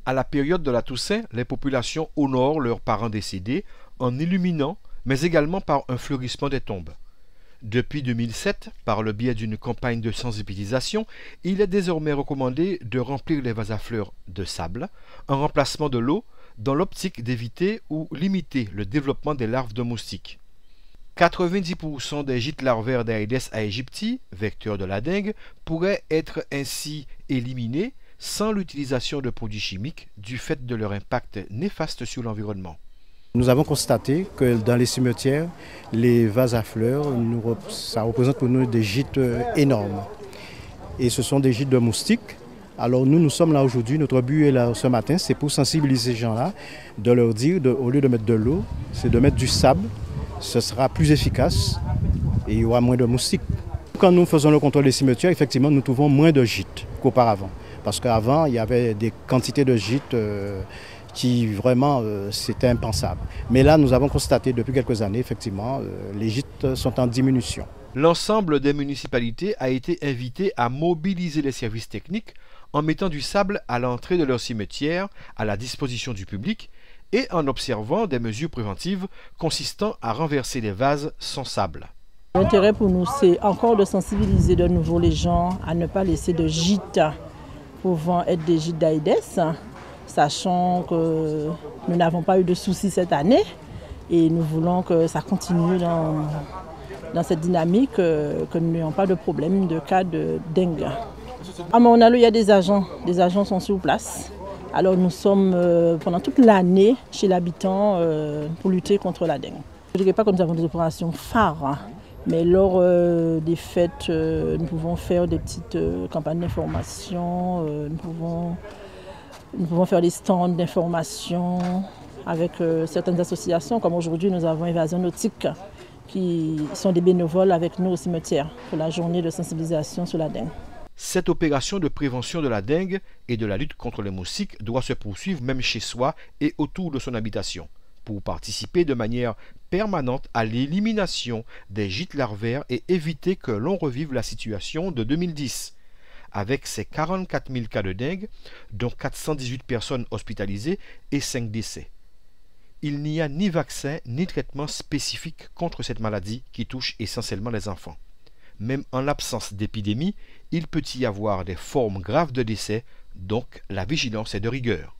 À la période de la Toussaint, les populations honorent leurs parents décédés en illuminant, mais également par un fleurissement des tombes. Depuis 2007, par le biais d'une campagne de sensibilisation, il est désormais recommandé de remplir les vases à fleurs de sable, en remplacement de l'eau, dans l'optique d'éviter ou limiter le développement des larves de moustiques. 90% des gîtes larvaires d'Aedes aegypti, vecteur de la dengue, pourraient être ainsi éliminés sans l'utilisation de produits chimiques du fait de leur impact néfaste sur l'environnement. Nous avons constaté que dans les cimetières, les vases à fleurs, ça représente pour nous des gîtes énormes. Et ce sont des gîtes de moustiques. Alors nous sommes là aujourd'hui, notre but est là ce matin, c'est pour sensibiliser ces gens-là, de leur dire, au lieu de mettre de l'eau, c'est de mettre du sable. Ce sera plus efficace et il y aura moins de moustiques. Quand nous faisons le contrôle des cimetières, effectivement, nous trouvons moins de gîtes qu'auparavant. Parce qu'avant, il y avait des quantités de gîtes qui vraiment, c'était impensable. Mais là, nous avons constaté depuis quelques années, effectivement, les gîtes sont en diminution. L'ensemble des municipalités a été invité à mobiliser les services techniques en mettant du sable à l'entrée de leur cimetière à la disposition du public et en observant des mesures préventives consistant à renverser les vases sans sable. L'intérêt pour nous, c'est encore de sensibiliser de nouveau les gens à ne pas laisser de gîtes pouvant être des gîtes d'Aedes, sachant que nous n'avons pas eu de soucis cette année et nous voulons que ça continue dans cette dynamique, que nous n'ayons pas de problème de cas de dengue. À Maunalo, il y a des agents sont sur place. Alors nous sommes pendant toute l'année chez l'habitant pour lutter contre la dengue. Je ne dirais pas que nous avons des opérations phares, mais lors des fêtes, nous pouvons faire des petites campagnes d'information, nous pouvons faire des stands d'information avec certaines associations, comme aujourd'hui nous avons Évasion Nautique, qui sont des bénévoles avec nous au cimetière pour la journée de sensibilisation sur la dengue. Cette opération de prévention de la dengue et de la lutte contre les moustiques doit se poursuivre même chez soi et autour de son habitation, pour participer de manière permanente à l'élimination des gîtes larvaires et éviter que l'on revive la situation de 2010, avec ses 44 000 cas de dengue, dont 418 personnes hospitalisées et 5 décès. Il n'y a ni vaccin ni traitement spécifique contre cette maladie qui touche essentiellement les enfants. Même en l'absence d'épidémie, il peut y avoir des formes graves de décès, donc la vigilance est de rigueur.